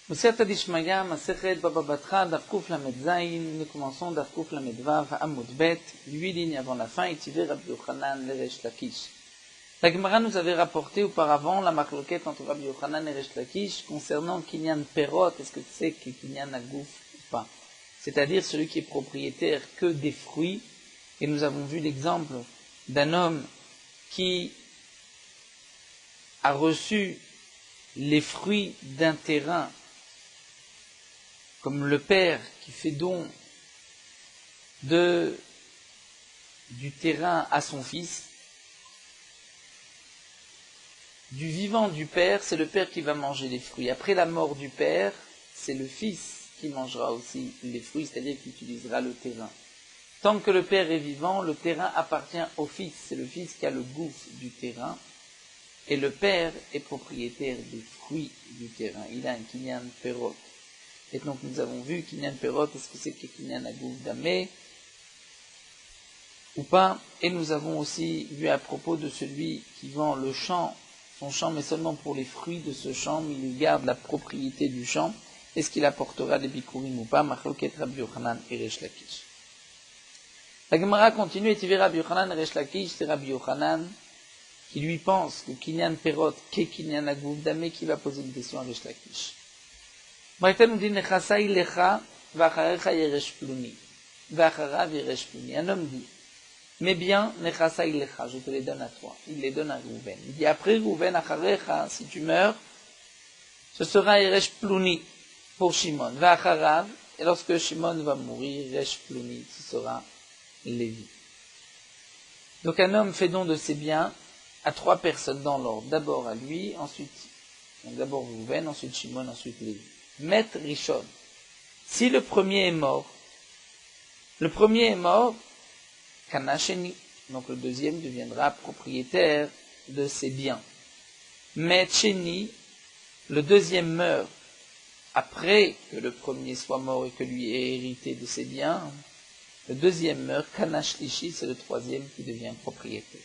Masechet Dishmaya, Masechet Baba Batra, Daf Kuf Lamed Zayin, nous commençons Daf Kuf Lamed Vav, Amud Bet, 8 lignes avant la fin, Itivé Rabbi Yochanan, Resh Lakish. La Gemara nous avait rapporté auparavant la marloquette entre Rabbi Yochanan et Resh Lakish concernant Kinyan Perot, est-ce que tu sais que Kinyan Agouf ou pas? C'est-à-dire celui qui est propriétaire que des fruits, et nous avons vu l'exemple d'un homme qui a reçu les fruits d'un terrain, comme le père qui fait don du terrain à son fils. Du vivant du père, c'est le père qui va manger les fruits. Après la mort du père, c'est le fils qui mangera aussi les fruits, c'est-à-dire qu'il utilisera le terrain. Tant que le père est vivant, le terrain appartient au fils. C'est le fils qui a le gouffre du terrain. Et le père est propriétaire des fruits du terrain. Il a un kinyan perot. Et donc nous avons vu kinyan perot, est-ce que c'est que kinyan agouf damé ou pas? Et nous avons aussi vu à propos de celui qui vend le champ, son champ, mais seulement pour les fruits de ce champ, mais il garde la propriété du champ. Est-ce qu'il apportera des bikurim ou pas? Machloket Rabbi Yochanan et Resh Lakish. La Gemara continue, et Tivé Rabbi Yochanan et Resh Lakish, c'est Rabbi Yochanan qui lui pense que Kinyan Perot, qu'est Kinyan Agouf Damé, qui va poser une question à Resh Lakish. Braïta nous dit, Nechasai lecha, vacharecha yeresh pluni. Vacharav yeresh pluni. Un homme dit, mais bien, Nechasai lecha, je te les donne à toi. Il les donne à Rouven. Il dit, après Rouven, acharecha, si tu meurs, ce sera yeresh pluni pour Shimon. Vacharav, et lorsque Shimon va mourir, yeresh pluni, ce sera Lévi. Donc un homme fait don de ses biens à trois personnes dans l'ordre. D'abord à lui, ensuite, d'abord Rouven, ensuite Shimon, ensuite Lévi. Maître Rishon. Si le premier est mort, Kanacheni, donc le deuxième deviendra propriétaire de ses biens. Mais Cheni, le deuxième meurt après que le premier soit mort et que lui ait hérité de ses biens. Le deuxième meurt, Kanashlishi, c'est le troisième qui devient propriétaire.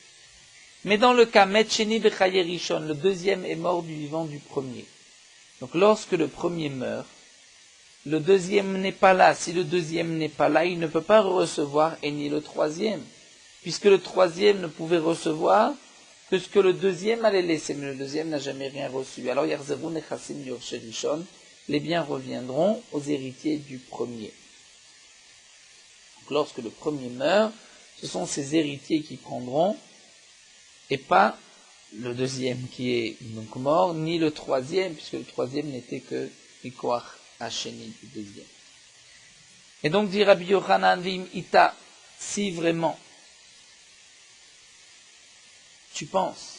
Mais dans le cas Metcheni Bechaye Rishon, le deuxième est mort du vivant du premier. Donc lorsque le premier meurt, le deuxième n'est pas là. Si le deuxième n'est pas là, il ne peut pas recevoir et ni le troisième, puisque le troisième ne pouvait recevoir que ce que le deuxième allait laisser, mais le deuxième n'a jamais rien reçu. Alors Yarzeru Nechassim Yorshe Rishon, les biens reviendront aux héritiers du premier. Donc lorsque le premier meurt, ce sont ses héritiers qui prendront, et pas le deuxième qui est donc mort, ni le troisième, puisque le troisième n'était que Mikoach Hacheni du deuxième. Et donc dit Rabbi Yochanan Vim Ita, si vraiment tu penses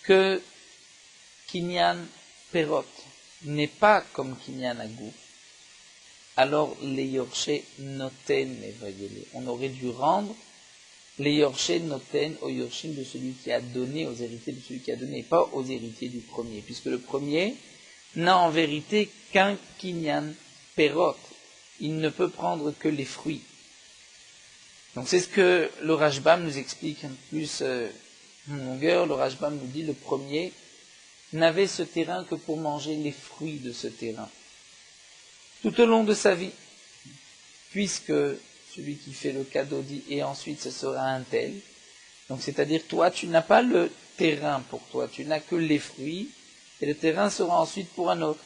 que Kinyan Perot n'est pas comme Kinyan Agouf, alors les Yorshe Noten Evayele. On aurait dû rendre les Yorshe Noten aux Yorshim de celui qui a donné, aux héritiers de celui qui a donné, et pas aux héritiers du premier, puisque le premier n'a en vérité qu'un Kinyan Perot. Il ne peut prendre que les fruits. Donc c'est ce que le Rashbam nous explique un peu plus en longueur. Le Rashbam nous dit le premier n'avait ce terrain que pour manger les fruits de ce terrain tout au long de sa vie, puisque celui qui fait le cadeau dit et ensuite ce sera un tel. Donc c'est-à-dire toi tu n'as pas le terrain pour toi, tu n'as que les fruits et le terrain sera ensuite pour un autre.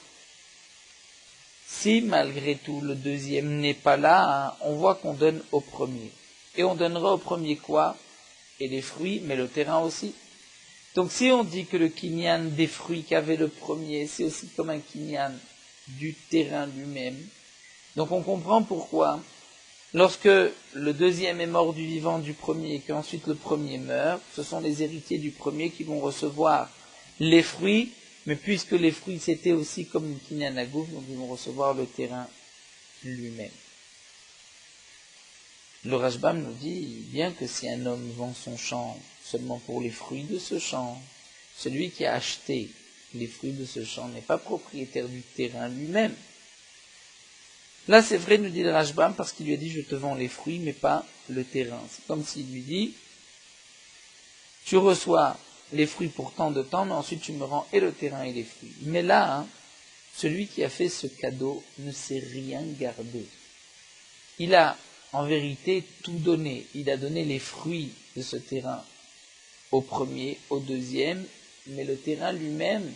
Si malgré tout le deuxième n'est pas là, on voit qu'on donne au premier. Et on donnera au premier quoi? Et les fruits, mais le terrain aussi. Donc si on dit que le kinyan des fruits qu'avait le premier, c'est aussi comme un kinyan du terrain lui-même, donc on comprend pourquoi, lorsque le deuxième est mort du vivant du premier et qu'ensuite le premier meurt, ce sont les héritiers du premier qui vont recevoir les fruits, mais puisque les fruits c'était aussi comme une kinyan agouf, donc ils vont recevoir le terrain lui-même. Le Rashbam nous dit bien que si un homme vend son champ seulement pour les fruits de ce champ, celui qui a acheté les fruits de ce champ n'est pas propriétaire du terrain lui-même. Là c'est vrai, nous dit le Rashbam, parce qu'il lui a dit je te vends les fruits mais pas le terrain. C'est comme s'il lui dit tu reçois les fruits pour tant de temps, mais ensuite tu me rends et le terrain et les fruits. Mais là, celui qui a fait ce cadeau ne s'est rien gardé. Il a en vérité tout donné. Il a donné les fruits de ce terrain au premier, au deuxième, mais le terrain lui-même,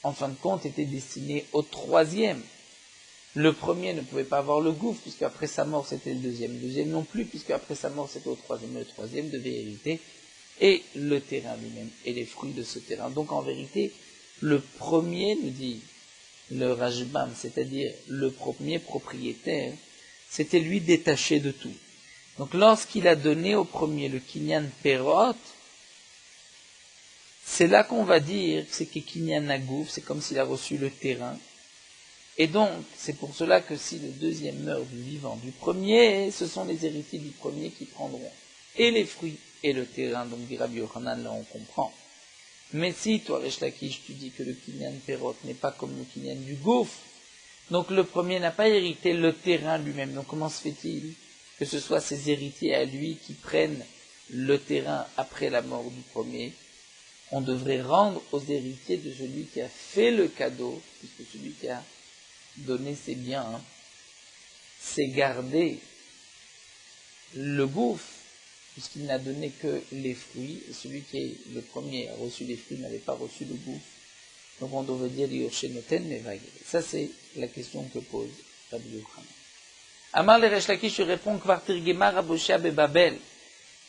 en fin de compte, était destiné au troisième. Le premier ne pouvait pas avoir le gouffre, puisque après sa mort c'était le deuxième. Le deuxième non plus, puisque après sa mort c'était au troisième. Le troisième devait hériter, et le terrain lui-même, et les fruits de ce terrain. Donc en vérité, le premier, nous dit le Rajbam, c'est-à-dire le premier propriétaire, c'était lui détaché de tout. Donc lorsqu'il a donné au premier le Kinyan Perot, c'est là qu'on va dire que c'est Kinyan Agouf, c'est comme s'il a reçu le terrain. Et donc, c'est pour cela que si le deuxième meurt du vivant du premier, ce sont les héritiers du premier qui prendront et les fruits et le terrain. Donc, dit Rabbi Yochanan, là on comprend. Mais si, toi, Resh Lakish, tu dis que le Kinyan Perot n'est pas comme le Kinyan du gouffre, donc le premier n'a pas hérité le terrain lui-même. Donc comment se fait-il que ce soit ses héritiers à lui qui prennent le terrain après la mort du premier? On devrait rendre aux héritiers de celui qui a fait le cadeau, puisque celui qui a donné ses biens, c'est garder le gouffre, puisqu'il n'a donné que les fruits, et celui qui est le premier a reçu les fruits n'avait pas reçu le gouffre. Donc on devrait dire Yorshe Noten Mevagel. Ça c'est la question que pose Rabbi Yochanan. Amar le Resh Lakish répond Kvar Tirgema Raboshia Bebabel.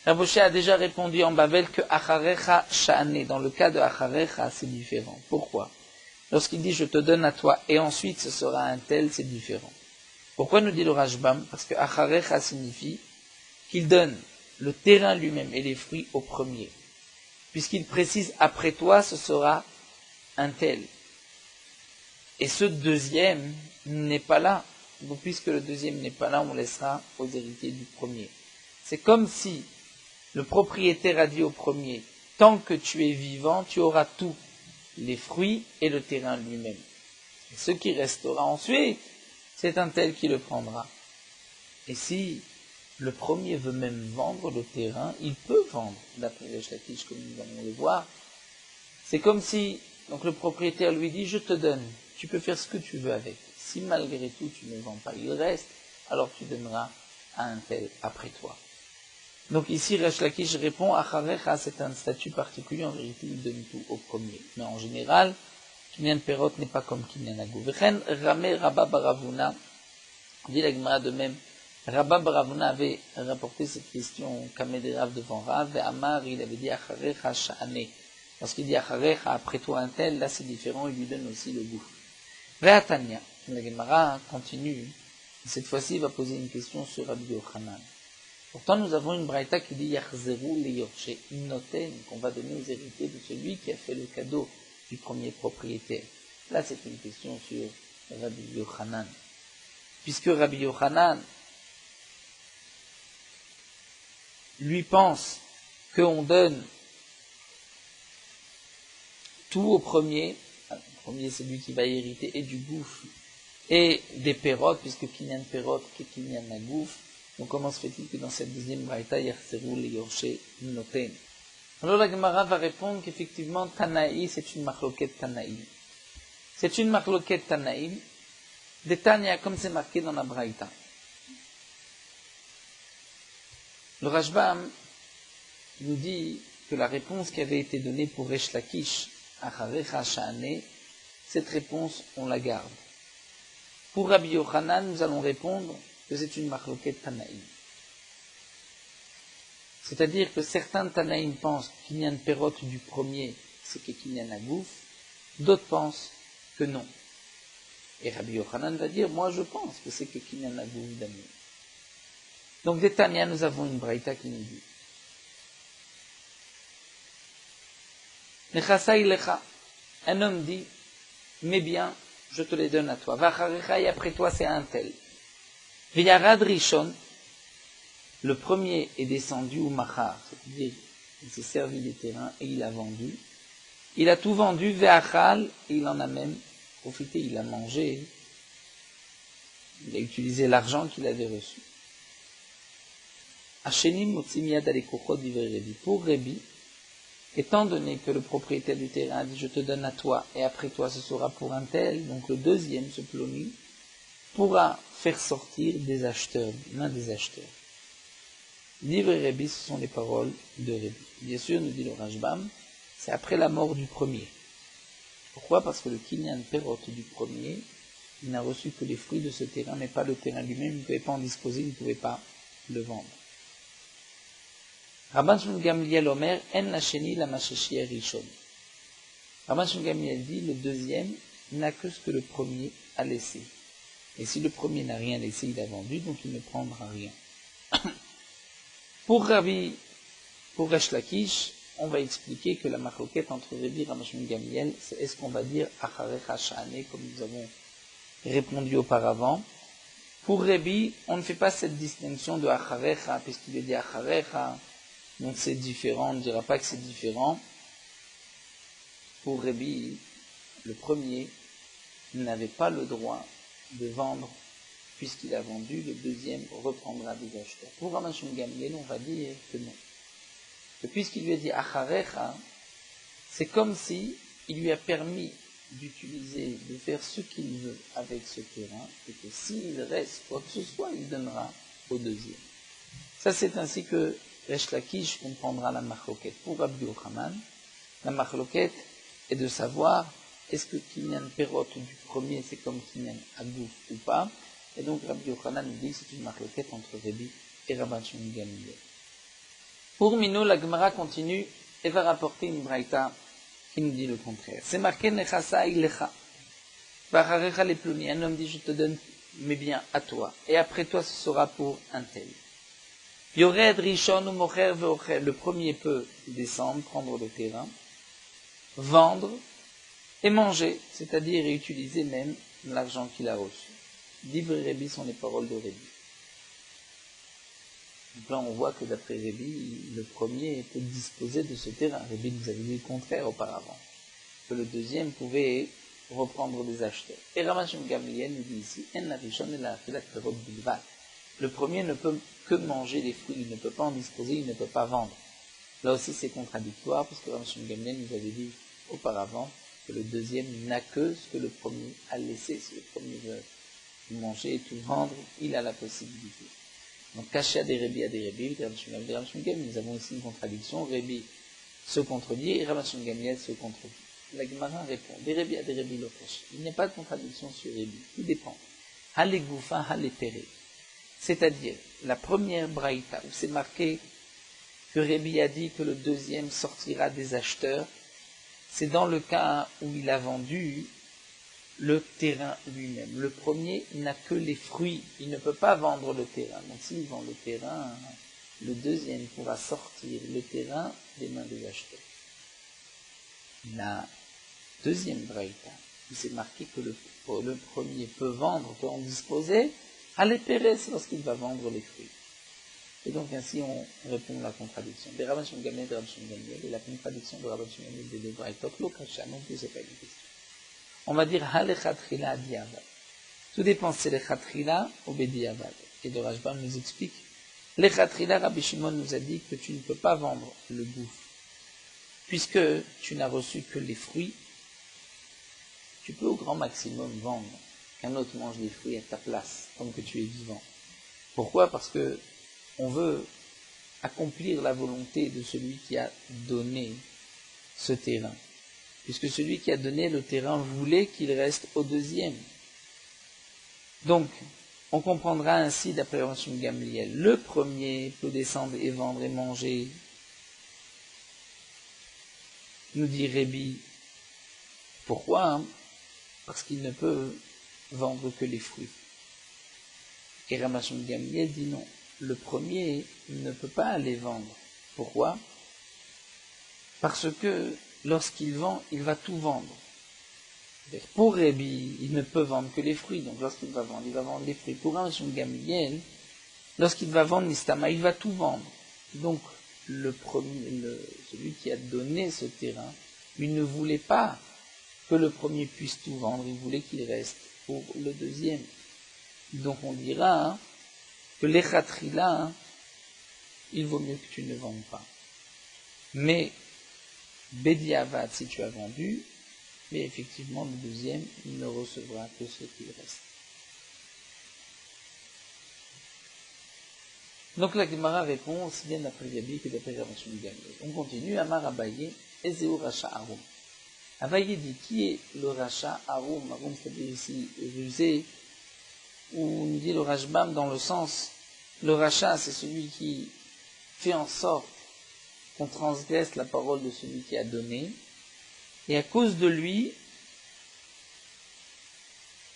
Raboshia a déjà répondu en Babel que Acharecha Sha'ane. Dans le cas de Acharecha, c'est différent. Pourquoi? Lorsqu'il dit je te donne à toi et ensuite ce sera un tel, c'est différent. Pourquoi nous dit le Rajbam? Parce que Acharecha signifie qu'il donne le terrain lui-même et les fruits au premier. Puisqu'il précise après toi ce sera un tel. Et ce deuxième n'est pas là. Donc, puisque le deuxième n'est pas là, on laissera aux héritiers du premier. C'est comme si le propriétaire a dit au premier, tant que tu es vivant, tu auras tout, les fruits et le terrain lui-même. Et ce qui restera ensuite, c'est un tel qui le prendra. Et si le premier veut même vendre le terrain, il peut vendre, d'après les Lakish, comme nous allons le voir. C'est comme si donc le propriétaire lui dit, je te donne, tu peux faire ce que tu veux avec. Si malgré tout tu ne vends pas, il reste, alors tu donneras à un tel après toi. Donc ici, Resh Lakish répond, Acharecha, c'est un statut particulier, en vérité, il donne tout au premier. Mais en général, Kinyan Perot n'est pas comme Kinyan Agou. Vechen Ramé Rabba Baravuna, dit la Gemara de même, Rabba Baravuna avait rapporté cette question Kamederav devant Rav, et Amar, il avait dit Acharecha Sha'ane. Lorsqu'il dit Acharecha, après toi un tel, là c'est différent, il lui donne aussi le goût. Ve'atanya, la Gemara continue, cette fois-ci il va poser une question sur Rabbi Yochanan. Pourtant nous avons une braïta qui dit Yachzeru le Yorshe Noten, qu'on va donner aux héritiers de celui qui a fait le cadeau du premier propriétaire. Là c'est une question sur Rabbi Yochanan. Puisque Rabbi Yochanan, lui pense qu'on donne tout au premier. Le premier, c'est lui qui va hériter et du gouffre et des pérotes, puisque Kinyan Perot, qui est Kinyan Nagouf. Donc, comment se fait-il que dans cette deuxième braïta, Yerseru le Yorshe Noten? Alors, la Gemara va répondre qu'effectivement, Tanaï, c'est une marloquette Tanaïm. C'est une marloquette Tanaïm, des Tanya, comme c'est marqué dans la braïta. Le Rajbam nous dit que la réponse qui avait été donnée pour Resh Lakish, Acharecha Sha'ane, cette réponse, on la garde. Pour Rabbi Yochanan, nous allons répondre que c'est une marloquette Tanaïm. C'est-à-dire que certains Tanaïm pensent que Kinyan Perot du premier, c'est que Kinyan Agouf, d'autres pensent que non. Et Rabbi Yochanan va dire, moi je pense que c'est que Kinyan Agouf d'Amir. Donc des Tanya, nous avons une braïta qui nous dit Nechasai lecha, un homme dit, mes biens, je te les donne à toi. Vacharecha, et après toi, c'est un tel. V'yarad rishon, le premier est descendu au machar, c'est-à-dire, il s'est servi des terrains et il a vendu. Il a tout vendu, ve'achal, et il en a même profité, il a mangé. Il a utilisé l'argent qu'il avait reçu. Hashenim motzim yad alekuchot divrei Rebi. Pour Rebi, étant donné que le propriétaire du terrain dit je te donne à toi et après toi ce sera pour un tel, donc le deuxième, ce Ploni, pourra faire sortir des acheteurs, l'un des acheteurs. Livre et Rébi, ce sont les paroles de Rébi. Bien sûr, nous dit le Rashbam, c'est après la mort du premier. Pourquoi? Parce que le Kinyan Perot du premier, il n'a reçu que les fruits de ce terrain, mais pas le terrain lui-même, il ne pouvait pas en disposer, il ne pouvait pas le vendre. Rabban Shimon Gamliel Omer, En Lacheni la Masheshi Rishon. Rabban Shimon Gamliel dit, le deuxième n'a que ce que le premier a laissé. Et si le premier n'a rien laissé, il a vendu, donc il ne prendra rien. Pour Resh Lakish, on va expliquer que la marloquette entre Rébi et Rabban Shimon Gamliel, c'est est-ce qu'on va dire Acharecha Sha'ane, comme nous avons répondu auparavant. Pour Rébi, on ne fait pas cette distinction de Acharecha, puisqu'il est dit Acharecha, donc c'est différent, on ne dira pas que c'est différent. Pour Rébi, le premier n'avait pas le droit de vendre, puisqu'il a vendu, le deuxième reprendra des acheteurs. Pour Rabban Shimon Gamliel, on va dire que non. Que puisqu'il lui a dit Acharecha, c'est comme si il lui a permis d'utiliser, de faire ce qu'il veut avec ce terrain, et que s'il reste quoi que ce soit, il donnera au deuxième. Ça, c'est ainsi que Resh Lakish comprendra la marloquette. Pour Rabbi Yochanan, la marloquette est de savoir est-ce que Kinyan Perot du premier c'est comme Kinyan Agouf ou pas, et donc Rabbi Yochanan nous dit que c'est une marloquette entre Rébi et Rabban Shimon Gamliel. Pour Mino, la Gemara continue et va rapporter une braïta qui nous dit le contraire. C'est marqué Nechasa Ilecha. Vacharecha les Ploni. Un homme dit je te donne mes biens à toi, et après toi ce sera pour un tel. Yored Rishon ou Mocher Veocher. Le premier peut descendre, prendre le terrain, vendre et manger, c'est-à-dire utiliser même l'argent qu'il a reçu. Livre et Rébi sont les paroles de Rébi. Donc là, on voit que d'après Rébi, le premier peut disposer de ce terrain. Rébi nous avait dit le contraire auparavant, que le deuxième pouvait reprendre des acheteurs. Et Rabban Shimon Gamliel nous dit ici, En la rishon et la achilat perot bilvad. Le premier ne peut que manger les fruits, il ne peut pas en disposer, il ne peut pas vendre. Là aussi, c'est contradictoire, parce que Rabban Shimon Gamliel nous avait dit auparavant que le deuxième n'a que ce que le premier a laissé. Si le premier veut manger et tout vendre, il a la possibilité. Donc, caché à des Rébi, Rabban Shimon Gamliel, nous avons ici une contradiction. Rébi se contredit et Rabban Shimon Gamliel se contredit. La Gemara répond, des Rébi Lokesh. Il n'y a pas de contradiction sur Rébi. Tout dépend. Hale Goufa, Hale Pere. C'est-à-dire, la première braïta, où c'est marqué que Rébi a dit que le deuxième sortira des acheteurs, c'est dans le cas où il a vendu le terrain lui-même. Le premier n'a que les fruits, il ne peut pas vendre le terrain. Donc s'il vend le terrain, le deuxième pourra sortir le terrain des mains des acheteurs. La deuxième braïta, où c'est marqué que le premier peut vendre, peut en disposer, à l'épérès lorsqu'il va vendre les fruits. Et donc ainsi on répond à la contradiction. Des Rabban Shimon Gamliel et Rabban Shimon Gamliel, et la contradiction de Rabban Shimon Gamliel des deux braïtot, l'okasha, non plus c'est pas une question. On va dire halechatchila diavad. Tout dépend si c'est lechatchila ou bediavad. Et le Rashbam nous explique, lechatchila, Rabbi Shimon nous a dit que tu ne peux pas vendre le gouffre, puisque tu n'as reçu que les fruits. Tu peux au grand maximum vendre, qu'un autre mange les fruits à ta place, tant que tu es vivant. Pourquoi? Parce que on veut accomplir la volonté de celui qui a donné ce terrain. Puisque celui qui a donné le terrain voulait qu'il reste au deuxième. Donc, on comprendra ainsi, d'après Rabban Shimon Gamliel, le premier peut descendre et vendre et manger. Nous dit Rébi. Pourquoi? Parce qu'il ne peut vendre que les fruits. Et Rabban Shimon Gamliel dit non. Le premier ne peut pas les vendre. Pourquoi? Parce que lorsqu'il vend, il va tout vendre. Pour Rébi, il ne peut vendre que les fruits. Donc lorsqu'il va vendre, il va vendre les fruits. Pour Rabban Shimon Gamliel, lorsqu'il va vendre l'istama, il va tout vendre. Donc celui qui a donné ce terrain, il ne voulait pas que le premier puisse tout vendre, il voulait qu'il reste pour le deuxième. Donc on dira que l'echatrila, il vaut mieux que tu ne vendes pas. Mais Bediavad si tu as vendu, mais effectivement le deuxième, il ne recevra que ce qu'il reste. Donc la Gemara répond aussi bien d'après Gabi que d'après Rabban Shimon Gamliel. On continue, Amar Abaye, Ezeu Racha Arum. Abaye dit, qui est le Racha Arum? Arum, c'est-à-dire ici rusé, ou on dit le Rashbam dans le sens, le Racha, c'est celui qui fait en sorte qu'on transgresse la parole de celui qui a donné, et à cause de lui,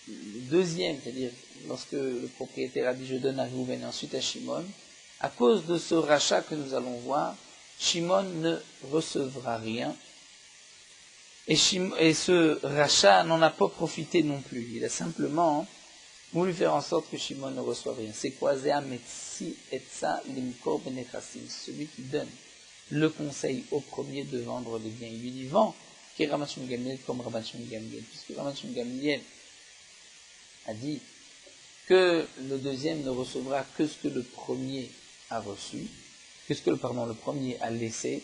le deuxième, c'est-à-dire lorsque le propriétaire a dit je donne à Reuven et ensuite à Shimon, à cause de ce rachat que nous allons voir, Shimon ne recevra rien, et ce rachat n'en a pas profité non plus. Il a simplement voulu faire en sorte que Shimon ne reçoive rien. C'est quoi? Celui qui donne le conseil au premier de vendre les biens. Il lui dit vends, qui est Rabban Shimon Gamliel comme Rabban Shimon Gamliel, puisque Rabban Shimon Gamliel a dit que le deuxième ne recevra que ce que le premier a reçu, que ce que le premier a laissé.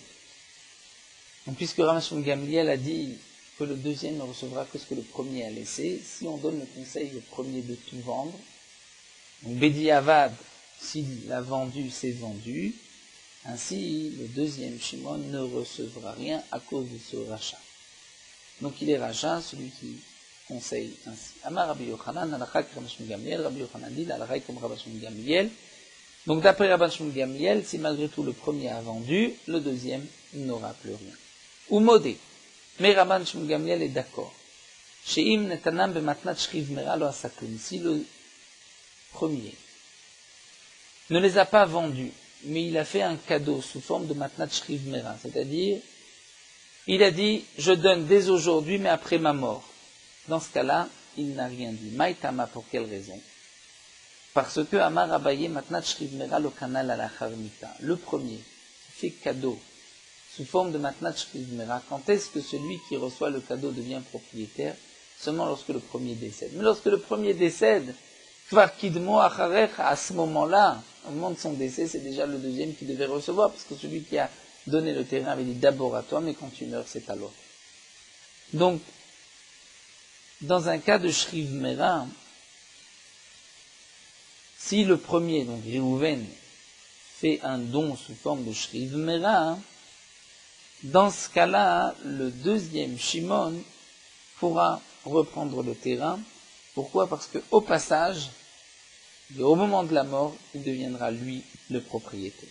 Donc, puisque Rabban Shimon Gamliel a dit que le deuxième ne recevra que ce que le premier a laissé, si on donne le conseil au premier de tout vendre, donc Bedi Avad, s'il a vendu, c'est vendu, ainsi le deuxième Shimon ne recevra rien à cause de ce rachat. Donc il est rachat, celui qui conseille ainsi. Amar Rabbi Yochanan, Alakha Rabban Shimon Gamliel, Rabbi Yochanan dit, Alakha comme Rabban Shimon Gamliel. Donc d'après Rabban Shimon Gamliel, si malgré tout le premier a vendu, le deuxième n'aura plus rien. Ou modé. Mais Rabban Shimon Gamliel est d'accord. Sheim netanam bematnat shriv mera lo asakun. Si le premier ne les a pas vendus, mais il a fait un cadeau sous forme de matnat shriv mera, c'est-à-dire, il a dit, je donne dès aujourd'hui, mais après ma mort. Dans ce cas-là, il n'a rien dit. Maïtama, pour quelle raison? Parce que Amar Abaye matnat shriv mera lo kanal ala charmita. Le premier fait cadeau sous forme de matnat shriv mera. Quand est-ce que celui qui reçoit le cadeau devient propriétaire? Seulement lorsque le premier décède. Mais lorsque le premier décède, kvar kidmo acharecha, à ce moment-là, au moment de son décès, c'est déjà le deuxième qui devait recevoir, parce que celui qui a donné le terrain avait dit d'abord à toi, mais quand tu meurs, c'est à l'autre. Donc, dans un cas de shriv mera, si le premier, donc Reuven, fait un don sous forme de shriv mera, dans ce cas-là, le deuxième Shimon pourra reprendre le terrain. Pourquoi? Parce qu'au passage, et au moment de la mort, il deviendra lui le propriétaire.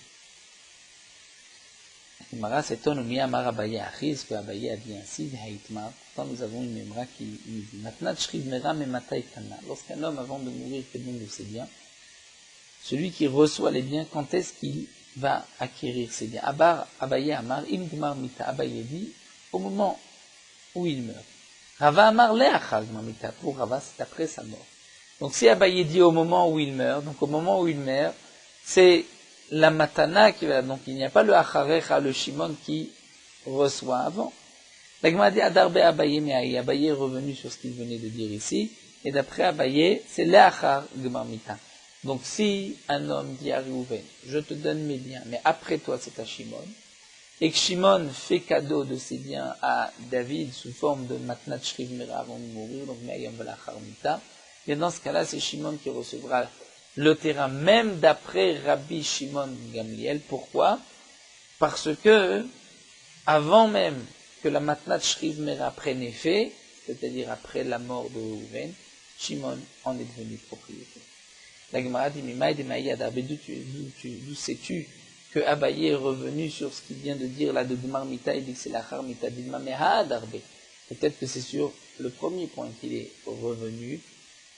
Mara s'étonne, mais Amar Abaye Achiz, que Abaye a dit ainsi, Haïtma. Pourtant, nous avons une mémoire qui nous dit, Matnat shriv mera me matai kana. Lorsqu'un homme, avant de mourir, fait don de ses biens, celui qui reçoit les biens, quand est-ce qu'il va acquérir ses biens? Abaye Amar, im gmar mita. Abaye dit, au moment où il meurt. Rava Amar le'achar gmar mita. Pour Rava, c'est après sa mort. Donc si Abaye dit au moment où il meurt, donc au moment où il meurt, c'est la matana qui va, donc il n'y a pas le acharecha, le Shimon qui reçoit avant. La Gemara dit Adarbe Abaye me'aï. Abaye est revenu sur ce qu'il venait de dire ici, et d'après Abaye, c'est le'achar gmar mita. Donc si un homme dit à Reuven, je te donne mes biens, mais après toi c'est à Shimon, et que Shimon fait cadeau de ses biens à David sous forme de matnat shriv mera avant de mourir, donc me'ayam velachar mita, et dans ce cas-là, c'est Shimon qui recevra le terrain, même d'après Rabbi Shimon Gamliel. Pourquoi? Parce que, avant même que la matnat shriv mera prenne effet, c'est-à-dire après la mort de Reuven, Shimon en est devenu propriétaire. La Gemara dit, d'où sais-tu que Abaye est revenu sur ce qu'il vient de dire là de Gmar Mita, il dit que c'est la Char Mita d'Ilma, mais Ha'adarbe. Peut-être que c'est sur le premier point qu'il est revenu,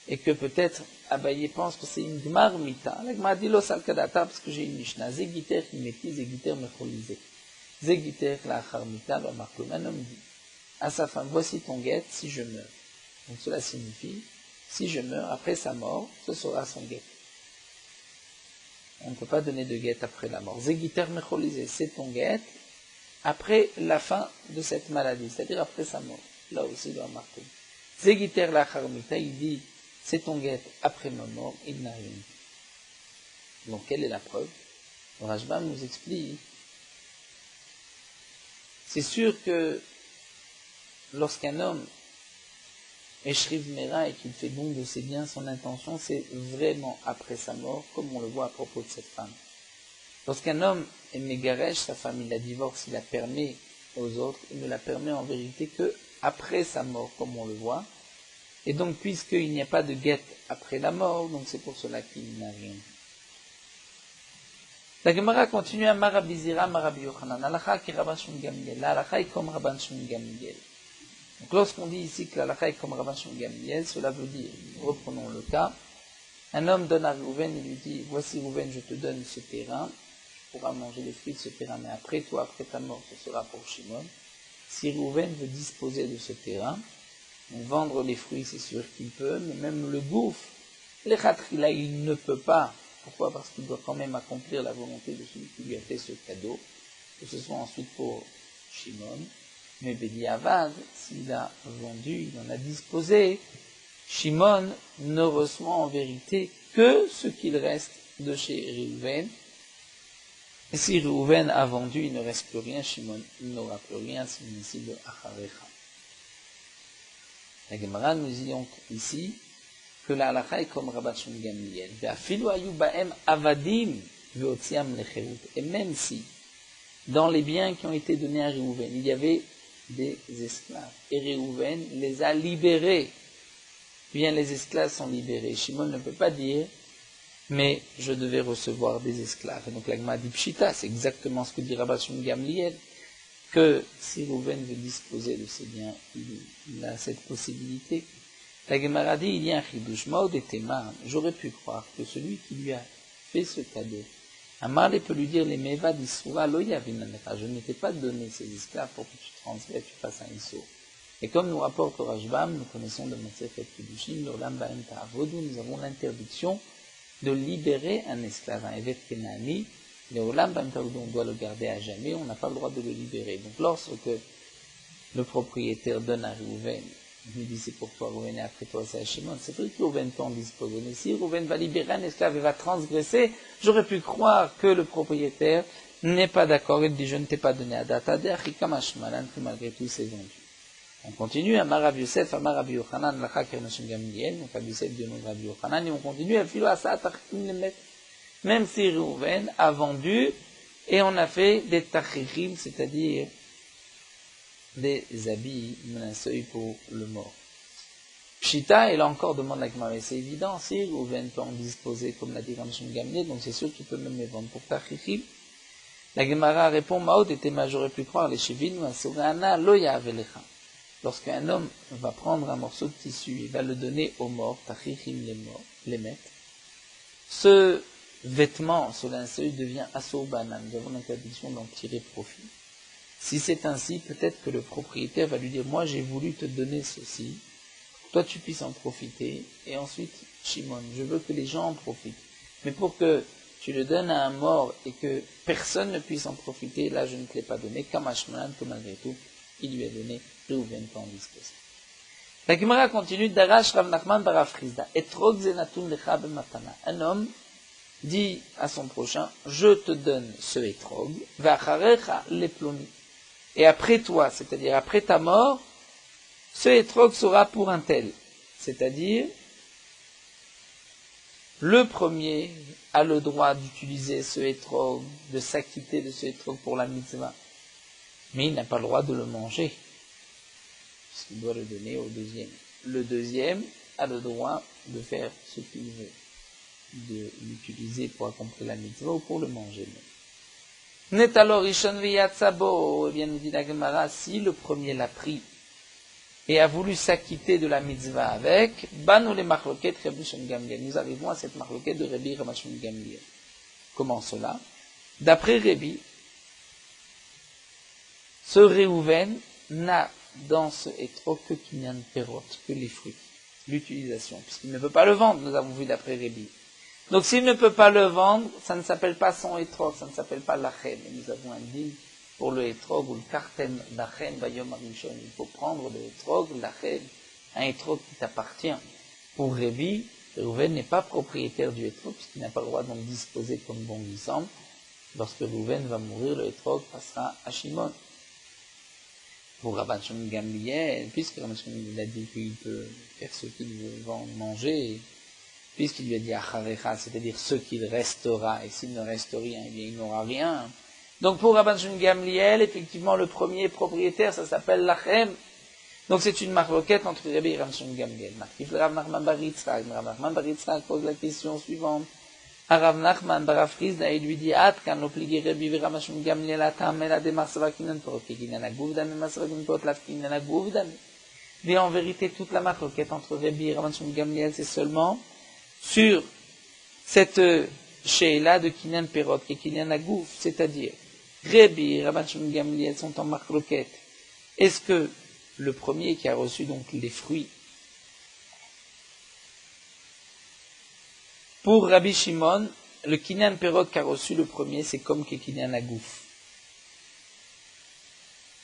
et que peut-être Abaye pense que c'est une Gmar Mita. La Gemara dit, lo salkadata, parce que j'ai une Mishnah, Zegiter Himeti, Zegiter Mecholise. Zegiter la Char Mita, lo Marklum. Un homme dit à sa femme, voici ton guet si je meurs. Donc cela signifie, si je meurs, après sa mort, ce sera son guet. On ne peut pas donner de guet après la mort. Zegiter mecholise, c'est ton guet après la fin de cette maladie, c'est-à-dire après sa mort. Là aussi, dans Martin. Zegiter la charmita, il dit, c'est ton guet après ma mort, il n'a rien dit. Donc, quelle est la preuve? Le Rashbam nous explique, C'est sûr que lorsqu'un homme est shriv mera et qu'il fait don de ses biens, son intention c'est vraiment après sa mort, comme on le voit à propos de cette femme. Lorsqu'un homme est mégaresh, sa femme il la divorce, il la permet aux autres, il ne la permet en vérité que après sa mort, comme on le voit. Et donc, puisqu'il n'y a pas de guet après la mort, donc c'est pour cela qu'il n'a rien. La Gemara continue à Marabizira, Marabi Yochanan. Alacha ki Rabban Shimon Gamliel. La halacha est comme Rabban Shimon Gamliel. Donc, lorsqu'on dit ici que la halacha est comme Rabban Shimon Gamliel, cela veut dire, reprenons le cas, un homme donne à Rouven, il lui dit, voici Rouven, je te donne ce terrain, tu pourras manger les fruits de ce terrain, mais après toi, après ta mort, ce sera pour Shimon. Si Rouven veut disposer de ce terrain, vendre les fruits, c'est sûr qu'il peut, mais même le gouffre, les khatrila, il ne peut pas. Pourquoi? Parce qu'il doit quand même accomplir la volonté de celui qui lui a fait ce cadeau, que ce soit ensuite pour Shimon. Mais Bedi Avad, s'il a vendu, il en a disposé, Shimon ne reçoit en vérité que ce qu'il reste de chez Réhouven. Et si Réhouven a vendu, il ne reste plus rien, Shimon n'aura plus rien, c'est ainsi de Acharecha. La Gemara nous dit donc ici que la halacha est comme Rabban Shimon Gamliel. Et même si, dans les biens qui ont été donnés à Réhouven, il y avait des esclaves, et Réhouven les a libérés, bien les esclaves sont libérés. Shimon ne peut pas dire, mais je devais recevoir des esclaves. Et donc la Gemara dit Pshita, c'est exactement ce que dit Rabban Shimon Gamliel, que si Réhouven veut disposer de ses biens, il a cette possibilité. La Gemara dit, il y a un chidush, Maud et Téman, j'aurais pu croire que celui qui lui a fait ce cadeau, Amarle peut lui dire, les Meva d'Issoura, loyavinaneka, je ne t'ai pas donné ces esclaves pour que tu transgresses, tu fasses un Issou. Et comme nous rapporte le Rajbam, nous connaissons de Masechet Kiddushin, l'Olam Ba'em Ta'avodu, nous avons l'interdiction de libérer un esclave, un Evet Kenani. L'Olam Ba'em Ta'avodu, on doit le garder à jamais, on n'a pas le droit de le libérer. Donc lorsque le propriétaire donne à Réhouven, il lui dit c'est pour toi Réhouven et après toi c'est à Shimon, c'est vrai que Réhouven peut en disposer, mais si Réhouven va libérer un esclave et va transgresser, j'aurais pu croire que le propriétaire n'est pas d'accord, il dit je ne t'ai pas donné à data d'Achikamash-Malan, que malgré tout c'est vendu. On continue, Amar Rabbi Yosef, Amar Rabbi Yochanan, Lacha Kernashim Gamliel, donc Rabbi Yosef de nom Rabbi Yochanan, et on continue, même si Réhouven a vendu, et on a fait des tachirim, c'est-à-dire des habits, un seuil pour le mort. Pshita, et là encore demande la Gemara, c'est évident, si Réhouven peut en disposer, comme l'a dit Ramshim Gamliel, donc c'est sûr qu'il peut même les vendre pour tachirim. La Gemara répond, Maot était j'aurais pu croire les chivin, ou un surana, loya avelecha. Lorsqu'un homme va prendre un morceau de tissu et va le donner aux morts, tachirim les mettre, ce vêtement, ce linceul devient assourbanan, nous avons l'interdiction d'en tirer profit. Si c'est ainsi, peut-être que le propriétaire va lui dire, moi j'ai voulu te donner ceci, toi tu puisses en profiter, et ensuite, Shimon, je veux que les gens en profitent. Mais pour que tu le donnes à un mort et que personne ne puisse en profiter, là je ne te l'ai pas donné, Kamashman, que malgré tout, il lui a donné, Réhouven peut en disposer. La Gemara continue, Darash Rav Nachman Barav Chizda, Etrog Zenatun Lecha B'matana. Un homme dit à son prochain, je te donne ce Etrog, V'acharecha leploni. Et après toi, c'est-à-dire après ta mort, ce étrog sera pour un tel. C'est-à-dire, le premier a le droit d'utiliser ce étrog, de s'acquitter de ce étrog pour la mitzvah. Mais il n'a pas le droit de le manger, puisqu'il doit le donner au deuxième. Le deuxième a le droit de faire ce qu'il veut, de l'utiliser pour accomplir la mitzvah ou pour le manger. N'est alors Rishon Viyatzabo, eh bien nous dit la Gemara, si le premier l'a pris et a voulu s'acquitter de la mitzvah avec, Banou les machloket Rabbi Shimon Gamliel. Nous arrivons à cette machloket de Rabbi Shimon Gamliel. Comment cela? D'après Rabbi, ce Réhouven n'a dans ce étrog que kinyan perot, que les fruits, l'utilisation, puisqu'il ne peut pas le vendre, nous avons vu d'après Rabbi. Donc s'il ne peut pas le vendre, ça ne s'appelle pas son étrog, ça ne s'appelle pas l'achem. Et nous avons un din pour le étrog ou le kartem l'achem bayom arishon. Il faut prendre le étrog, l'achem, un étrog qui t'appartient. Pour Révi, Réhouven n'est pas propriétaire du étrog, puisqu'il n'a pas le droit d'en disposer comme bon lui semble. Lorsque Réhouven va mourir, le étrog passera à Shimon. Pour Rabban Shimon Gamliel, puisque Rabban Shimon il a dit qu'il peut faire ce qu'il veut manger, puisqu'il lui a dit acharecha, c'est-à-dire ce qu'il restera, et s'il ne reste rien, eh bien il n'aura rien. Donc pour Rabban Shimon Gamliel, effectivement, le premier propriétaire, ça s'appelle lachem. Donc c'est une marloquette entre Rabbi et Rabban Shimon Gamliel. Rav Nachman bar Yitzchak, Rav Nachman bar Yitzchak pose la question suivante. Rav Nachman bar Afrizda, il lui dit, kan l'obligé Rabbi et Rabban Shimon Gamliel atam ela de marsava kinan porot, kinan aguvdan, marsava kinan porot, laf kinan aguvdan. Mais en vérité, toute la marloquette entre Rabbi et Rabban Shimon Gamliel, c'est seulement sur cette sheila de kinan perot, et kinan agouf, c'est-à-dire, Rabbi et Rabban Shimon Gamliel sont en marloquette. Est-ce que le premier qui a reçu donc les fruits, pour Rabbi Shimon, le Kinyan Perot qui a reçu le premier, c'est comme Kinyan Agouf.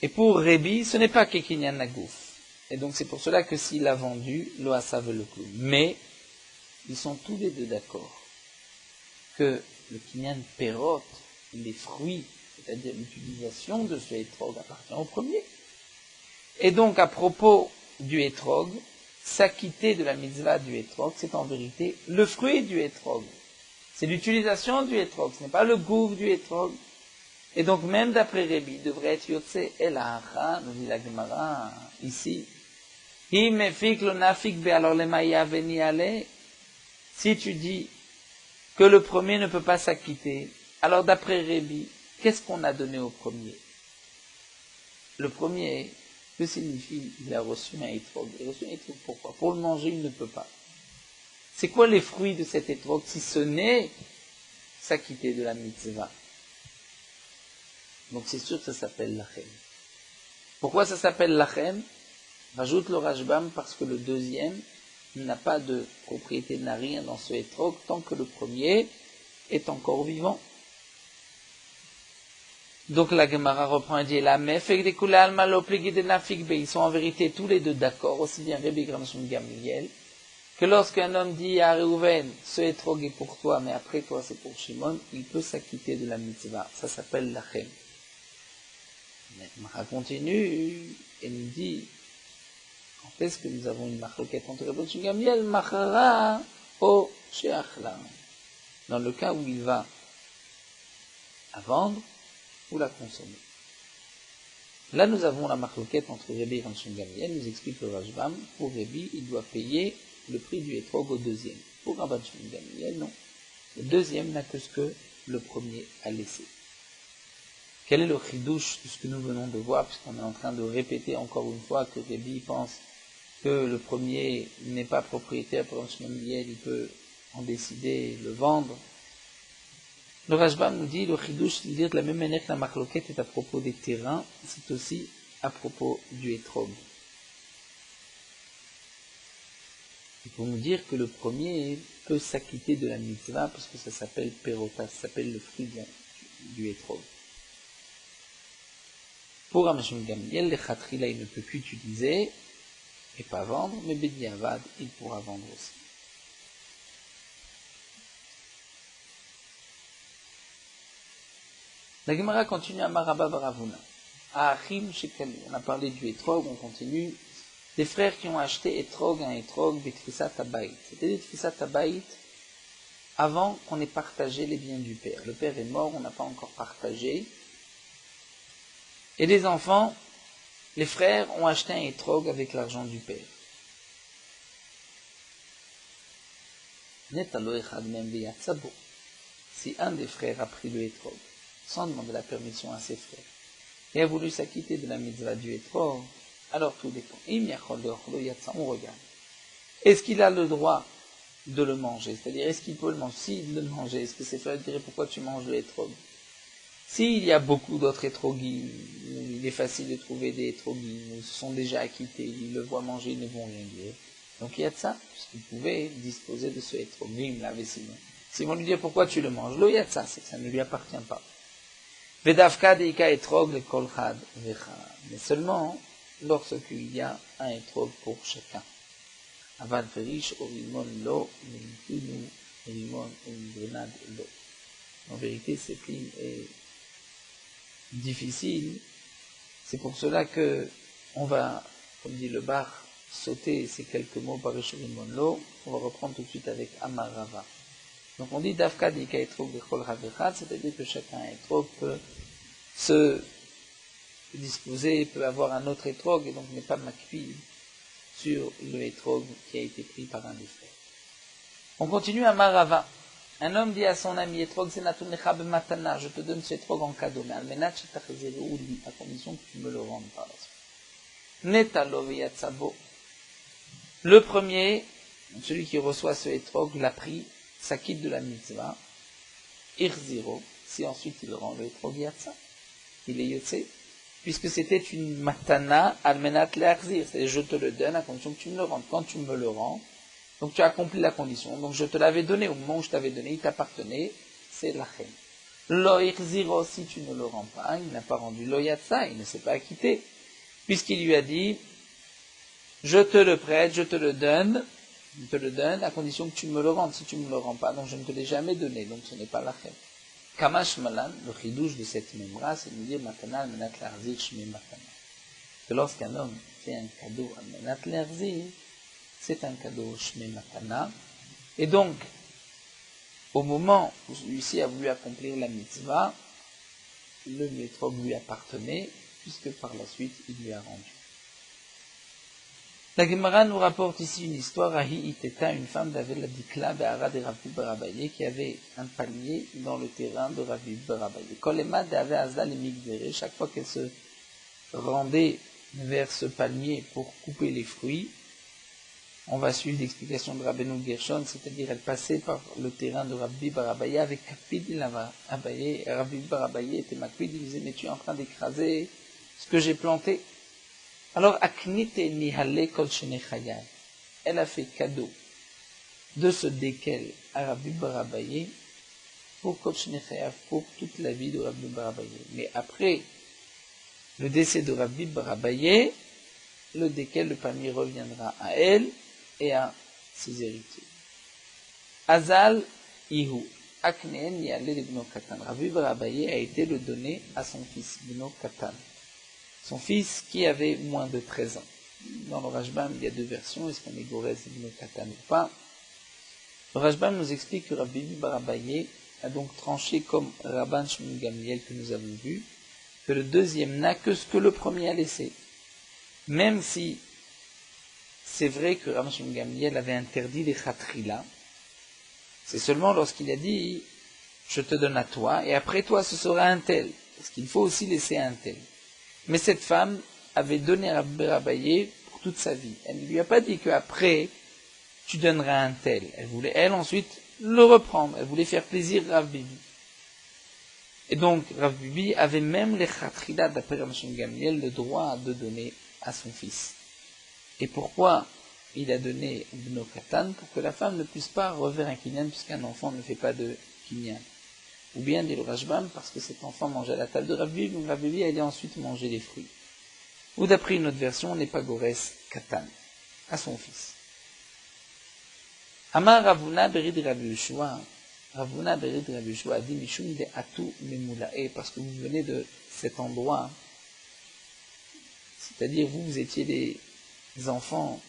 Et pour Rabbi, ce n'est pas Kinyan Agouf. Et donc c'est pour cela que s'il a vendu, lo asav le clou. Mais, ils sont tous les deux d'accord que le Kinyan Perot, les fruits, c'est-à-dire l'utilisation de ce hétrog appartient au premier. Et donc, à propos du hétrog, s'acquitter de la mitzvah du hétrog, c'est en vérité le fruit du hétrog. C'est l'utilisation du hétrog, ce n'est pas le goût du hétrog. Et donc, même d'après Rabbi, devrait être yotse el ha'acha, nous dit la Gemara, ici. Hi mefik lo nafik be alors le maya veni ale. Si tu dis que le premier ne peut pas s'acquitter, alors d'après Rabbi, qu'est-ce qu'on a donné au premier? Le premier, que signifie il a reçu un hétrog? Il a reçu un hétrog pourquoi? Pour le manger, il ne peut pas. C'est quoi les fruits de cet hétrog si ce n'est s'acquitter de la mitzvah? Donc c'est sûr que ça s'appelle lachem. Pourquoi ça s'appelle lachem? Rajoute le Rashbam parce que le deuxième n'a pas de propriété, n'a rien dans ce hétrog tant que le premier est encore vivant. Donc la Gemara reprend et dit la mefek de kule alma l'obligé de nafik be. Ils sont en vérité tous les deux d'accord, aussi bien Rabbi Rabban Shimon Gamliel, que lorsqu'un homme dit à Reuven, ce hétrog est pour toi, mais après toi c'est pour Shimon, il peut s'acquitter de la mitzvah. Ça s'appelle lachem. La Gemara continue et nous dit, quand est-ce que nous avons une marloquette entre Rabban Shimon Gamliel, machara o sheachla. Dans le cas où il va à vendre, ou la consommer. Là, nous avons la marloquette entre Rabbi et Rabban Shimon Gamliel, nous explique le Rashbam. Pour Rabbi, il doit payer le prix du hétrog au deuxième. Pour Rabban Shimon Gamliel, non. Le deuxième n'a que ce que le premier a laissé. Quel est le chidouche de ce que nous venons de voir, puisqu'on est en train de répéter encore une fois que Rabbi pense que le premier n'est pas propriétaire pour Rabban Shimon Gamliel, il peut en décider, le vendre. Le Rashbam nous dit, le chidouche, c'est de dire de la même manière que la marloquette est à propos des terrains, c'est aussi à propos du hétrog. Et pour nous dire que le premier peut s'acquitter de la mitzvah, parce que ça s'appelle perota, ça s'appelle le fruit du hétrog. Pour Rabban Shimon Gamliel, le chatrila, il ne peut qu'utiliser et pas vendre, mais bediavad, il pourra vendre aussi. La Gemara continue à Maraba Baravuna. À Achim Shekali, on a parlé du hétrog, on continue. Des frères qui ont acheté un hétrog, Betfisat Habayit. C'était des Betfisat Habayit avant qu'on ait partagé les biens du père. Le père est mort, on n'a pas encore partagé. Et les enfants, les frères ont acheté un hétrog avec l'argent du père. Si un des frères a pris le hétrog, sans demander la permission à ses frères, et a voulu s'acquitter de la mitzvah du hétrog, alors tout dépend. On regarde. Est-ce qu'il a le droit de le manger? C'est-à-dire, est-ce qu'il peut le manger? S'il le mangeait, est-ce que ses frères diraient pourquoi tu manges le hétrog? S'il y a beaucoup d'autres hétrogim, il est facile de trouver des hétrogim, ils se sont déjà acquittés, ils le voient manger, ils ne vont rien dire. Donc il y a de ça, puisqu'il pouvait disposer de ce hétrogim, l'avait Simon. Simon lui dit pourquoi tu le manges? Là, il y a de ça, c'est que ça ne lui appartient pas. Vedavka deika etrog le kolchad vecha. Mais seulement lorsqu'il y a un etrog pour chacun. Aval ferish orimon lo, menkinu orimon grenade lo. En vérité, cette ligne est difficile. C'est pour cela que on va, comme dit le bar, sauter ces quelques mots par Rishonim Monlo. On va reprendre tout de suite avec Amar Rava. Donc on dit Dafka Dika Etrog Bechol Ravechad, c'est-à-dire que chacun Etrog peut se disposer, peut avoir un autre Etrog et donc n'est pas makpi sur le Etrog qui a été pris par un des frères. On continue Amar Rava. Un homme dit à son ami Etrog Zenatun Lecha B'matana, je te donne ce Etrog en cadeau, mais Almenat Shetachzeru Li, à condition que tu me le rendes par la suite. Netalo Veyatzabo. Le premier, celui qui reçoit ce Etrog, l'a pris, s'acquitte de la mitzvah, Irziro, si ensuite il rend le Etrog Yatsa, il est Yotse, puisque c'était une matana almenat le'achzir, c'est-à-dire je te le donne à condition que tu me le rendes. Quand tu me le rends, donc tu as accompli la condition, donc je te l'avais donné, au moment où je t'avais donné, il t'appartenait, c'est lachem. Lo Irziro, si tu ne le rends pas, il n'a pas rendu lo Yatsa, il ne s'est pas acquitté, puisqu'il lui a dit, je te le prête, je te le donne à condition que tu me le rendes. Si tu ne me le rends pas, donc je ne te l'ai jamais donné, donc ce n'est pas lachem. Kamash Malan, le chidouche de cette memra, c'est de nous dire matana al menat l'arzir shmi matana. Que lorsqu'un homme fait un cadeau al menat l'arzir, c'est un cadeau shmi matana. Et donc, au moment où celui-ci a voulu accomplir la mitzvah, le métrobe lui appartenait, puisque par la suite il lui a rendu. La Gemara nous rapporte ici une histoire, Ahi Iteta, une femme d'Avel Adikla, Be'ara de Rav Barabaye, qui avait un palmier dans le terrain de Rav Barabaye. Kolema d'Ave Azal et Migdere, chaque fois qu'elle se rendait vers ce palmier pour couper les fruits, on va suivre l'explication de Rabbeinu Gershon, c'est-à-dire elle passait par le terrain de Rav Barabaye avec Kapid Abaye, Rav Barabaye était Makpid, il disait, mais tu es en train d'écraser ce que j'ai planté. Alors, Aknite Nihale Kol Shene Chayai, elle a fait cadeau de ce dékel à Rabbi Barabaye pour Kol Shene Chayai, pour toute la vie de Rabbi Barabaye. Mais après le décès de Rabbi Barabaye, le dékel, le palmier reviendra à elle et à ses héritiers. Azal Ihu, Akneen Nihale de Bno Katan. Rabbi Barabaye a été le donné à son fils, Bno Katan. Son fils qui avait moins de 13 ans. Dans le Rashbam, il y a deux versions, est-ce qu'on est Gorez Ibn Katan ou pas. Le Rashbam nous explique que Rabbi Barabaye a donc tranché comme Rabban Shimon Gamliel que nous avons vu, que le deuxième n'a que ce que le premier a laissé. Même si c'est vrai que Rabban Shimon Gamliel avait interdit les khatrila, c'est seulement lorsqu'il a dit je te donne à toi et après toi ce sera un tel, parce qu'il faut aussi laisser un tel. Mais cette femme avait donné à Rabbi Barabaye pour toute sa vie. Elle ne lui a pas dit qu'après, tu donneras un tel. Elle voulait, elle, ensuite, le reprendre. Elle voulait faire plaisir à Rav Bibi. Et donc, Rav Bibi avait même les khatrila, d'après Rav Shimon Gamliel, le droit de donner à son fils. Et pourquoi il a donné Bno Katan? Pour que la femme ne puisse pas refaire un kinyan, puisqu'un enfant ne fait pas de kinyan. Ou bien, dit le Rashbam, parce que cet enfant mangeait à la table de Rav Bibi, donc Rav Bibi allait ensuite manger les fruits. Ou d'après une autre version, on n'est pas Gorès Katan, à son fils. Amar Ravuna Berid Rabbi Yeshua, Ravuna Berid Rabbi Yeshua a dit Mishum de Atu Memulae, parce que vous venez de cet endroit, c'est-à-dire vous étiez les enfants,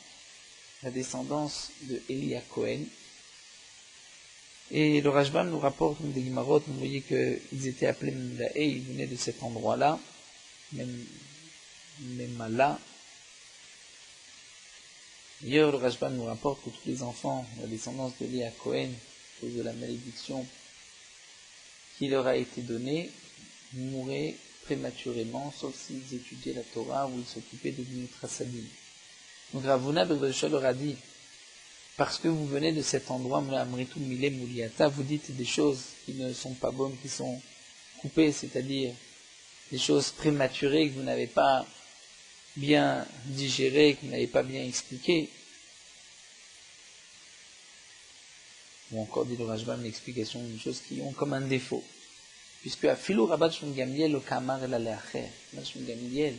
la descendance de Eli Cohen. Et le Rashbam nous rapporte des Guimarot, vous voyez qu'ils étaient appelés Memulae, ils venaient de cet endroit-là, Memala. D'ailleurs, le Rashbam nous rapporte que tous les enfants, la descendance de Léa Cohen, à cause de la malédiction qui leur a été donnée, mouraient prématurément, sauf s'ils étudiaient la Torah ou ils s'occupaient de Gnut-Rasadim. Donc Ravuna Berdosha leur a dit, parce que vous venez de cet endroit, Amritou Mile Mouliata, vous dites des choses qui ne sont pas bonnes, qui sont coupées, c'est-à-dire des choses prématurées que vous n'avez pas bien digérées, que vous n'avez pas bien expliquées. Ou encore, dit le Rashbam, l'explication d'une chose qui ont comme un défaut. Puisque à Philo Rabban Shimon Gamliel, le Kamar el Aleacher, Rabban Shimon Gamliel,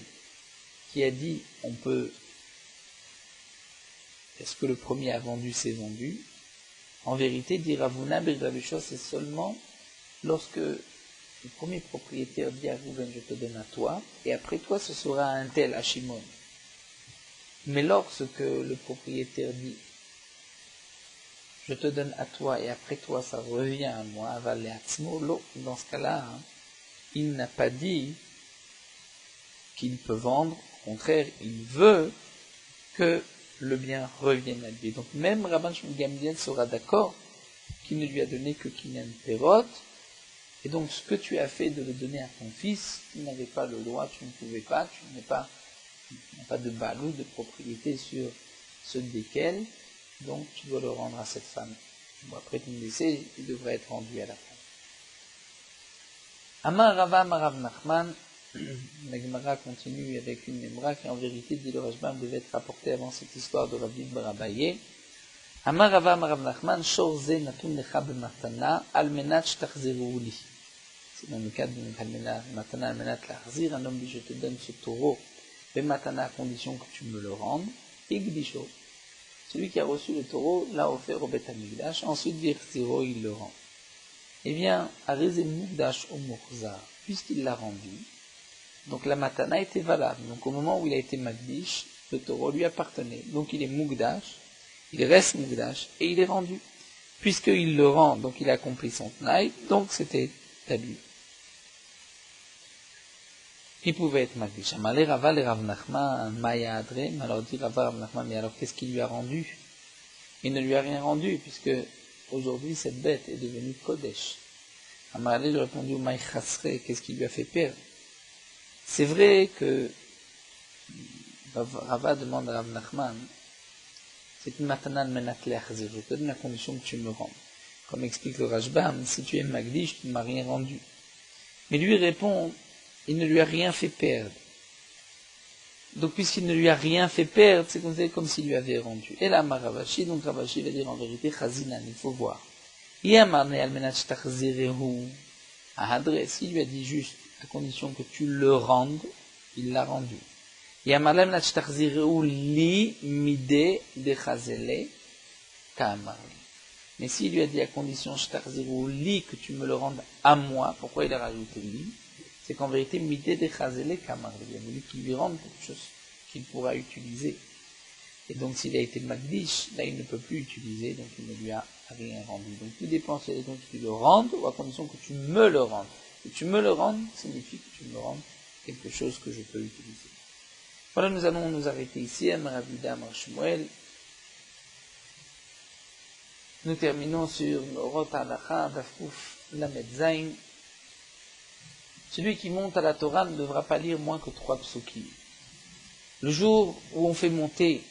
qui a dit, on peut, est-ce que le premier a vendu, c'est vendu? En vérité, dit Ravuna Berdabisha, c'est seulement lorsque le premier propriétaire dit à Rouven, je te donne à toi, et après toi, ce sera un tel, à Shimon. Mais lorsque le propriétaire dit je te donne à toi et après toi ça revient à moi, dans ce cas-là, il n'a pas dit qu'il peut vendre, au contraire, il veut que le bien revienne à lui. Donc même Rabban Shmuel Gamliel sera d'accord qu'il ne lui a donné que Kinyan Perot, et donc ce que tu as fait de le donner à ton fils, tu n'avais pas le droit, tu ne pouvais pas, tu n'as pas de balou, de propriété sur ceux desquels, donc tu dois le rendre à cette femme. Bon, après ton décès, il devrait être rendu à la femme. Amar Rava Marav Nachman, la Gemara continue avec une Emra qui en vérité, dit le Rashbam, devait être rapportée avant cette histoire de Rabbi Barabaye. Amar Rava Marav Nachman, Shor ze natun lecha b'matana, al menat shtachzeru li. C'est dans le cadre de matana al menat lachzir, un homme dit je te donne ce taureau b'matana à condition que tu me le rendes, igdisho. Celui qui a reçu le taureau l'a offert au Beth Amikdash, ensuite virtiro il le rend. Eh bien, Areze Mugdash au Murza, puisqu'il l'a rendu, donc la matana était valable. Donc au moment où il a été Magdish, le taureau lui appartenait. Donc il est Mugdash, il reste Mugdash, et il est rendu. Puisqu'il le rend, donc il a accompli son tnaï, donc c'était à lui. Il pouvait être Magdish. Amalé Rava le Rav Nachman, Maya Adre, alors dit Rava Rav Nachman, mais alors qu'est-ce qu'il lui a rendu? Il ne lui a rien rendu, puisque aujourd'hui cette bête est devenue Kodesh. Amalé lui a répondu, Maï Chasre, qu'est-ce qui lui a fait perdre? C'est vrai que Rava demande à Rav Nachman, c'est une matana de menat leachzir, je te donne la condition que tu me rends. Comme explique le Rashbam, si tu es Magdish, tu ne m'as rien rendu. Mais lui répond, il ne lui a rien fait perdre. Donc puisqu'il ne lui a rien fait perdre, c'est considéré comme s'il lui avait rendu. Et là, Ravashi, donc Ravashi va dire en vérité, Chazinan, il faut voir. Yamarne al menat shtachzirehu ahadre, s'il lui a dit juste, à condition que tu le rendes, il l'a rendu. Yamarne al menat shtachzirehu li mide de chazele kamar. Mais s'il lui a dit à condition shtachzirehu li, que tu me le rendes à moi, pourquoi il a rajouté li? C'est qu'en vérité, midé de chazele kamar, il a voulu qu'il lui rende quelque chose qu'il pourra utiliser. Et donc, s'il a été magdish, là, il ne peut plus utiliser, donc il ne lui a rien rendu. Donc, tout dépend si tu le rendes, ou à condition que tu me le rendes. Que tu me le rendes signifie que tu me rendes quelque chose que je peux utiliser. Voilà, nous allons nous arrêter ici, à Maravida Marshmuel. Nous terminons sur Rot Halacha, Dafkouf, Lamed Zain. Celui qui monte à la Torah ne devra pas lire moins que 3 psukim. Le jour où on fait monter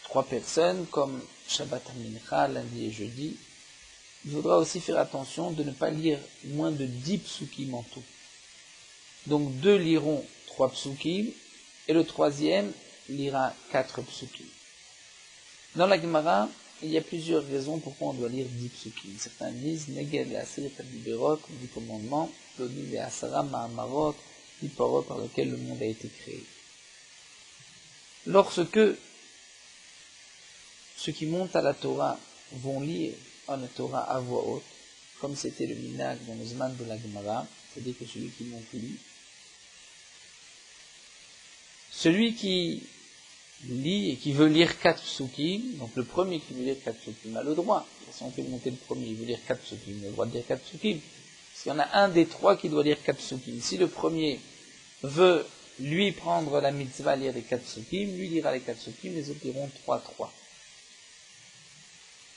3 personnes, comme Shabbat Mincha, lundi et jeudi, il faudra aussi faire attention de ne pas lire moins de 10 psukim en tout. Donc 2 liront 3 psukim, et le 3e lira 4 psukim. Dans la Gemara, il y a plusieurs raisons pourquoi on doit lire 10 psukim. Certains disent, Neged la Asirit al-Liberot, du commandement, Lodi le Asara Ma'amarot, 10 paroles par lesquelles le monde a été créé. Lorsque ceux qui montent à la Torah vont lire la Torah à voix haute, comme c'était le minag dans le Zman de la Gemara, c'est-à-dire que celui qui monte lit, celui qui lit et qui veut lire 4 psukim, donc le premier qui veut lire 4 psukim a le droit. Si on fait monter le premier, il veut lire 4 psukim, il a le droit de lire 4 psukim. Parce qu'il y en a un des 3 qui doit lire 4 psukim. Si le premier veut lui prendre la mitzvah, lire les 4 psukim, lui lira les 4 psukim, les autres liront 3-3.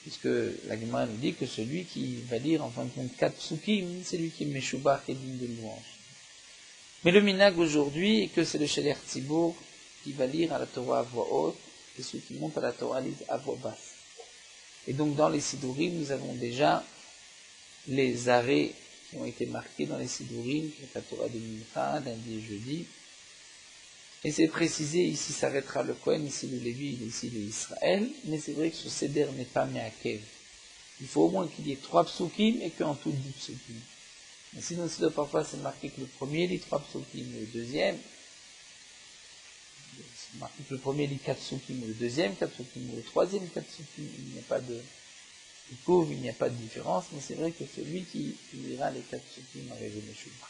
Puisque la Gemara nous dit que celui qui va lire en fin de compte 4 psukim, c'est lui qui est Meshubach et digne de louange. Mais le minag aujourd'hui est que c'est le Shaliach Tzibour qui va lire à la Torah à voix haute, et ceux qui montent à la Torah lisent à voix basse. Et donc dans les Sidurim, nous avons déjà les arrêts qui ont été marqués dans les Sidurim, qui est la Torah de Mincha, lundi et jeudi. Et c'est précisé, ici s'arrêtera le Kohen, ici le Lévi, ici le Israël, mais c'est vrai que ce Seder n'est pas Meakev. Il faut au moins qu'il y ait 3 psukim et qu'en tout 10 psukim. Mais sinon, parfois c'est marqué que le premier lit 3 psukim, le deuxième, c'est marqué que le premier lit 4 psukim, le deuxième 4 psukim, le troisième 4 psukim, il n'y a pas de couvre, il n'y a pas de différence, mais c'est vrai que celui qui lira les 4 psukim a raison de Shubha.